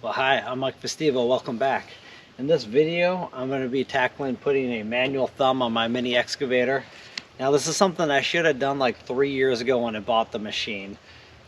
Well, hi, I'm 𝐂𝐴𝐻, welcome back. In this video, I'm going to be tackling putting a manual thumb on my mini excavator. Now, this is something I should have done like 3 years ago when I bought the machine.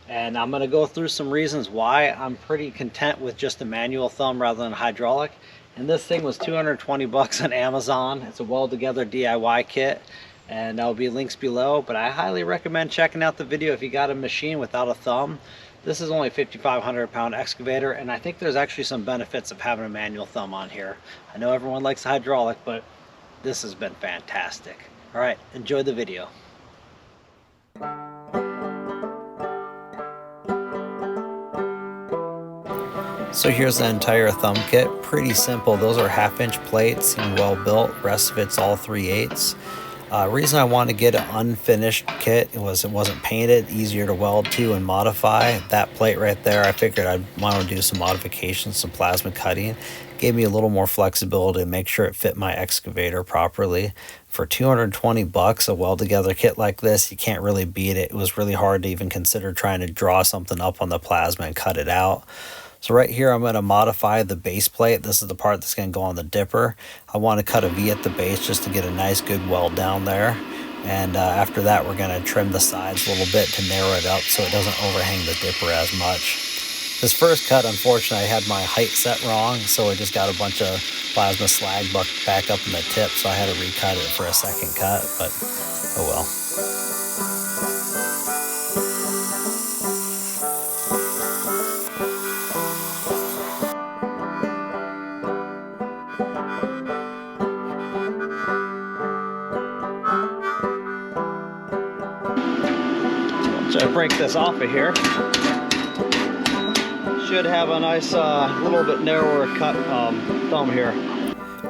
And I'm going to go through some reasons why I'm pretty content with just a manual thumb rather than hydraulic. And this thing was 220 bucks on Amazon. It's a weld-together DIY kit, and there'll be links below. But I highly recommend checking out the video if you got a machine without a thumb. This is only a 5,500 pound excavator, and I think there's actually some benefits of having a manual thumb on here. I know everyone likes hydraulic, but this has been fantastic. All right, enjoy the video. So here's the entire thumb kit. Pretty simple. Those are 1/2-inch plates, seem well built. Rest of it's all 3/8. Reason I wanted to get an unfinished kit was it wasn't painted, easier to weld to and modify. That plate right there, I figured I'd want to do some modifications, some plasma cutting. Gave me a little more flexibility to make sure it fit my excavator properly. For 220 bucks, a weld together kit like this, you can't really beat it. It was really hard to even consider trying to draw something up on the plasma and cut it out. So right here, I'm going to modify the base plate. This is the part that's going to go on the dipper. I want to cut a V at the base just to get a nice good weld down there. And after that, we're going to trim the sides a little bit to narrow it up so it doesn't overhang the dipper as much. This first cut, unfortunately, I had my height set wrong, so I just got a bunch of plasma slag back up in the tip, so I had to recut it for a second cut, but oh well. So I break this off of here. Should have a nice little bit narrower cut thumb here.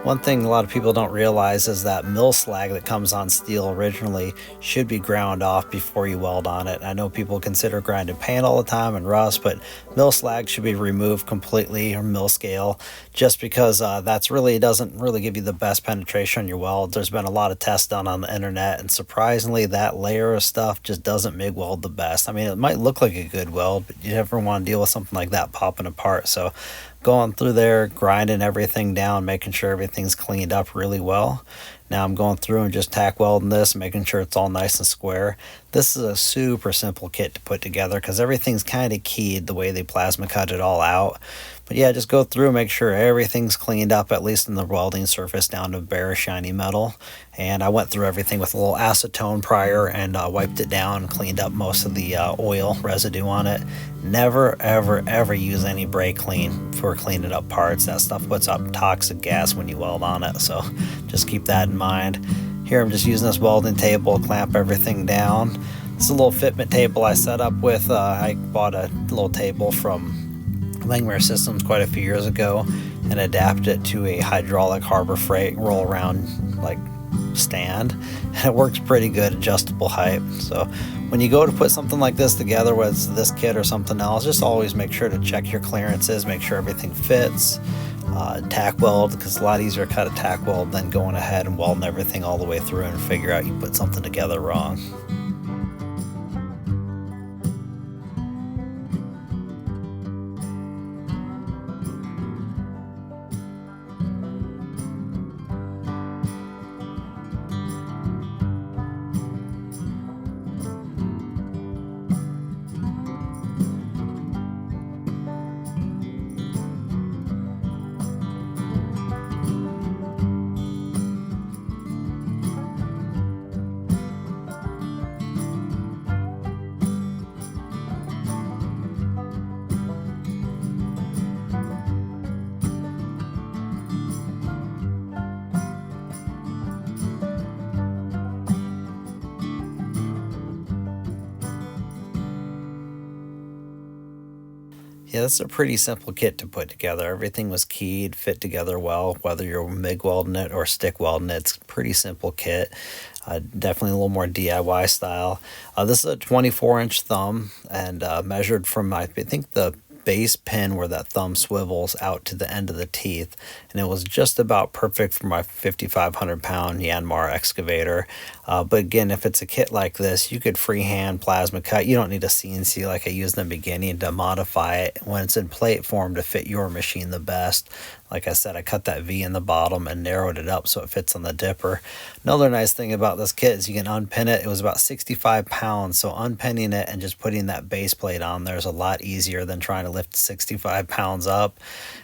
One thing a lot of people don't realize is that mill slag that comes on steel originally should be ground off before you weld on it. I know people consider grinding paint all the time and rust, but mill slag should be removed completely, or mill scale, just because that's really doesn't really give you the best penetration on your weld. There's been a lot of tests done on the internet, and surprisingly that layer of stuff just doesn't MIG weld the best. I mean, it might look like a good weld, but you never want to deal with something like that popping apart. So going through there, grinding everything down, making sure everything's cleaned up really well. Now I'm going through and just tack welding this, making sure it's all nice and square. This is a super simple kit to put together because everything's kind of keyed the way they plasma cut it all out. But yeah, just go through, make sure everything's cleaned up, at least in the welding surface, down to bare shiny metal. And I went through everything with a little acetone prior and wiped it down and cleaned up most of the oil residue on it. Never, ever, ever use any brake clean for cleaning up parts. That stuff puts up toxic gas when you weld on it, so just keep that in mind. Here I'm just using this welding table to clamp everything down. This is a little fitment table I set up with. I bought a little table from Yanmar Systems quite a few years ago and adapted it to a hydraulic Harbor Freight roll around like stand, and it works pretty good, adjustable height. So when you go to put something like this together, whether it's this kit or something else, just always make sure to check your clearances, make sure everything fits. Tack weld, because it's a lot easier to cut a tack weld than going ahead and welding everything all the way through and figure out you put something together wrong. Yeah, this is a pretty simple kit to put together. Everything was keyed, fit together well, whether you're MIG welding it or stick welding it. It's a pretty simple kit. Definitely a little more DIY style. This is a 24-inch thumb and measured from, I think the base pin where that thumb swivels out to the end of the teeth, and it was just about perfect for my 5,500 pound Yanmar excavator. But again, if it's a kit like this, you could freehand plasma cut. You don't need a CNC like I used in the beginning to modify it when it's in plate form to fit your machine the best. Like I said, I cut that V in the bottom and narrowed it up so it fits on the dipper. Another nice thing about this kit is you can unpin it. It was about 65 pounds, so unpinning it and just putting that base plate on there is a lot easier than trying to lift 65 pounds up.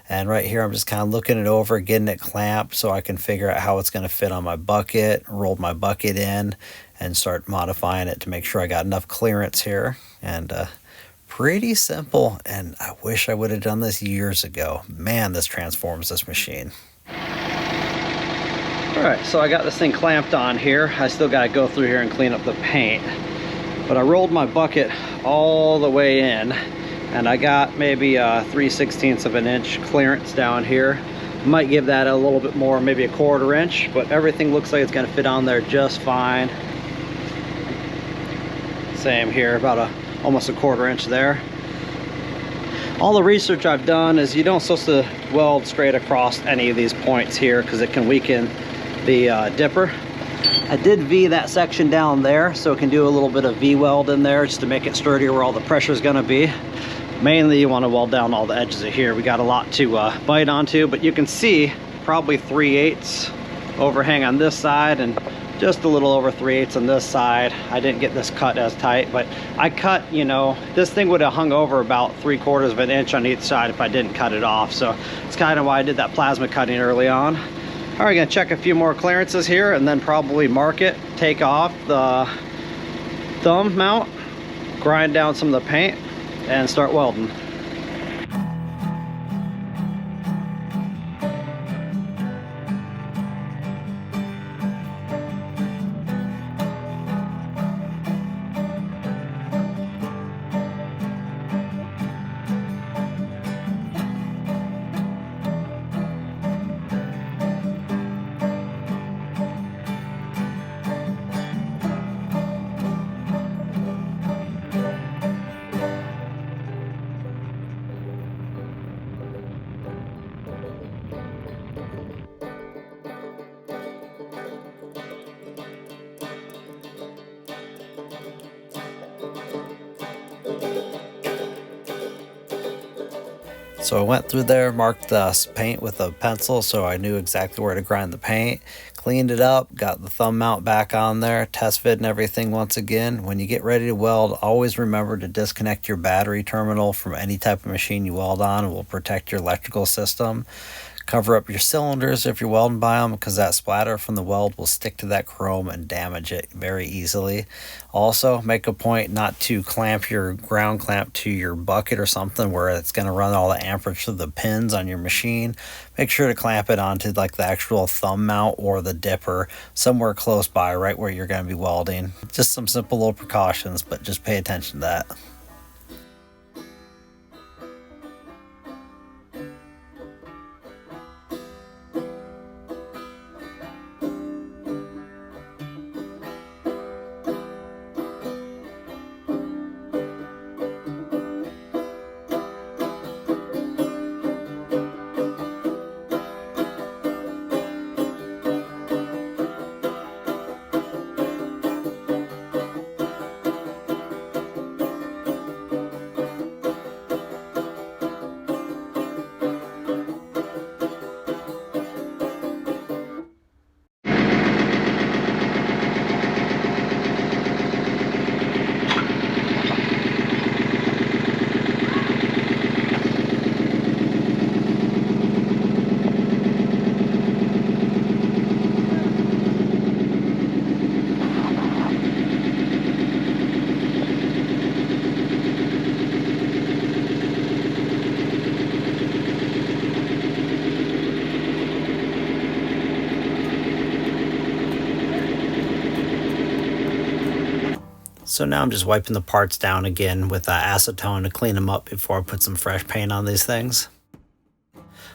And right here, I'm just kind of looking it over, getting it clamped so I can figure out how it's going to fit on my bucket, rolled my bucket in, and start modifying it to make sure I got enough clearance here. And pretty simple, and I wish I would have done this years ago. Man, this transforms this machine. All right, so I got this thing clamped on here. I still got to go through here and clean up the paint. But I rolled my bucket all the way in, and I got maybe 3/16 of an inch clearance down here. Might give that a little bit more, maybe 1/4 inch, but everything looks like it's going to fit on there just fine. Same here, about almost 1/4 inch there. All the research I've done is you don't supposed to weld straight across any of these points here because it can weaken the dipper. I did V that section down there so it can do a little bit of V weld in there just to make it sturdier where all the pressure is going to be. Mainly you want to weld down all the edges of here. We got a lot to bite onto, but you can see probably 3/8 overhang on this side and just a little over 3/8 on this side. I didn't get this cut as tight, but I cut, you know, this thing would have hung over about 3/4 of an inch on each side if I didn't cut it off. So it's kind of why I did that plasma cutting early on. All right, gonna check a few more clearances here and then probably mark it, take off the thumb mount, grind down some of the paint, and start welding. So I went through there, marked the paint with a pencil so I knew exactly where to grind the paint, cleaned it up, got the thumb mount back on there, test fit and everything once again. When you get ready to weld, always remember to disconnect your battery terminal from any type of machine you weld on. It will protect your electrical system. Cover up your cylinders if you're welding by them because that splatter from the weld will stick to that chrome and damage it very easily. Also, make a point not to clamp your ground clamp to your bucket or something where it's going to run all the amperage through the pins on your machine. Make sure to clamp it onto like the actual thumb mount or the dipper somewhere close by, right where you're going to be welding. Just some simple little precautions, but just pay attention to that. So now I'm just wiping the parts down again with acetone to clean them up before I put some fresh paint on these things.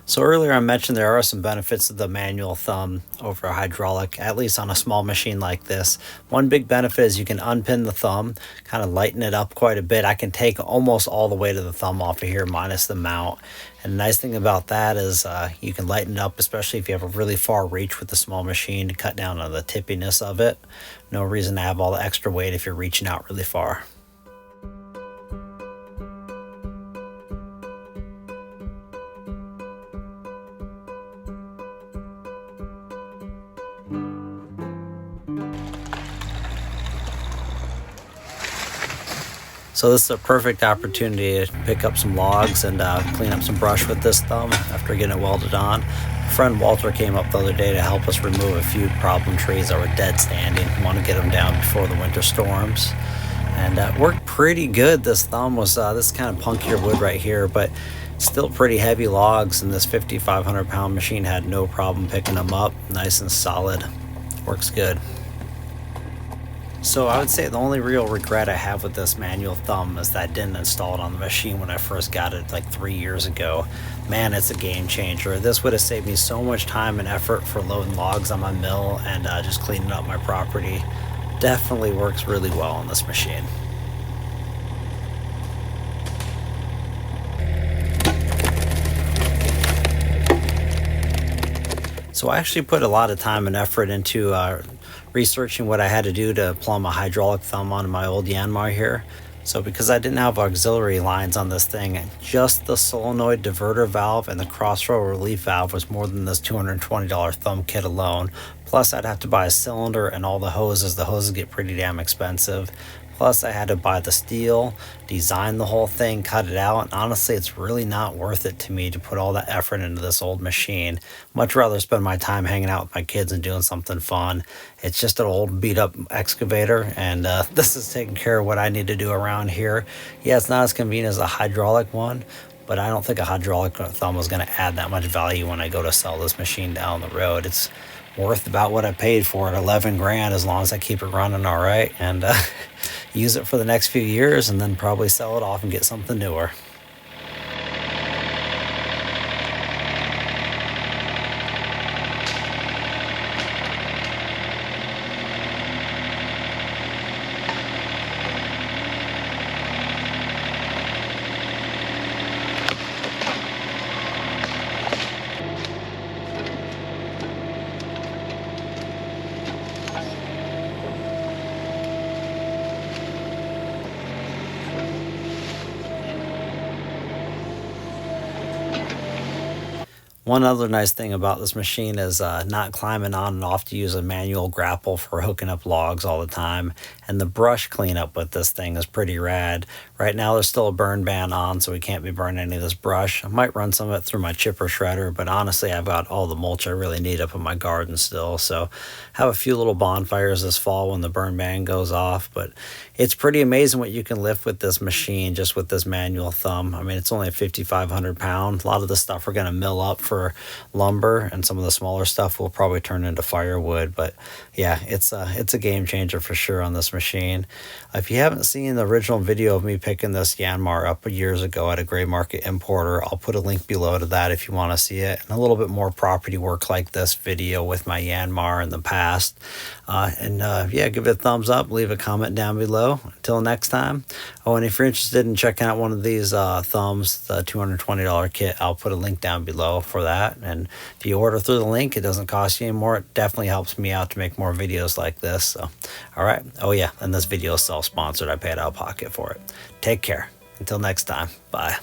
So earlier I mentioned there are some benefits of the manual thumb over a hydraulic, at least on a small machine like this. One big benefit is you can unpin the thumb, kind of lighten it up quite a bit. I can take almost all the weight of the thumb off of here minus the mount. And the nice thing about that is you can lighten it up, especially if you have a really far reach with the small machine, to cut down on the tippiness of it. No reason to have all the extra weight if you're reaching out really far. So this is a perfect opportunity to pick up some logs and clean up some brush with this thumb after getting it welded on. My friend Walter came up the other day to help us remove a few problem trees that were dead standing. We want to get them down before the winter storms. And it worked pretty good. This thumb was this kind of punkier wood right here, but still pretty heavy logs, and this 5,500 pound machine had no problem picking them up. Nice and solid. Works good. So I would say the only real regret I have with this manual thumb is that I didn't install it on the machine when I first got it like 3 years ago. Man, it's a game changer. This would have saved me so much time and effort for loading logs on my mill and just cleaning up my property. Definitely works really well on this machine. So I actually put a lot of time and effort into researching what I had to do to plumb a hydraulic thumb onto my old Yanmar here. So because I didn't have auxiliary lines on this thing, just the solenoid diverter valve and the crossroad relief valve was more than this $220 thumb kit alone. Plus I'd have to buy a cylinder and all the hoses. The hoses get pretty damn expensive. Plus I had to buy the steel, design the whole thing, cut it out, and honestly it's really not worth it to me to put all that effort into this old machine. Much rather spend my time hanging out with my kids and doing something fun. It's just an old beat up excavator, and this is taking care of what I need to do around here. Yeah, it's not as convenient as a hydraulic one, but I don't think a hydraulic thumb is going to add that much value when I go to sell this machine down the road. It's worth about what I paid for it, 11 grand, as long as I keep it running all right and use it for the next few years, and then probably sell it off and get something newer. One other nice thing about this machine is not climbing on and off to use a manual grapple for hooking up logs all the time. And the brush cleanup with this thing is pretty rad. Right now there's still a burn ban on, so we can't be burning any of this brush. I might run some of it through my chipper shredder, but honestly I've got all the mulch I really need up in my garden still. So have a few little bonfires this fall when the burn ban goes off. But it's pretty amazing what you can lift with this machine, just with this manual thumb. I mean, it's only a 5,500 pound. A lot of the stuff we're going to mill up for lumber, and some of the smaller stuff will probably turn into firewood. But yeah, it's a game changer for sure on this machine. If you haven't seen the original video of me picking this Yanmar up years ago at a gray market importer, I'll put a link below to that if you want to see it, and a little bit more property work like this video with my Yanmar in the past. Yeah, give it a thumbs up, leave a comment down below. Until next time. Oh, and if you're interested in checking out one of these thumbs, the $220 kit, I'll put a link down below for that. And if you order through the link, it doesn't cost you any more. It definitely helps me out to make more videos like this. So, all right. Oh yeah, and this video is self-sponsored. I paid out of pocket for it. Take care. Until next time. Bye.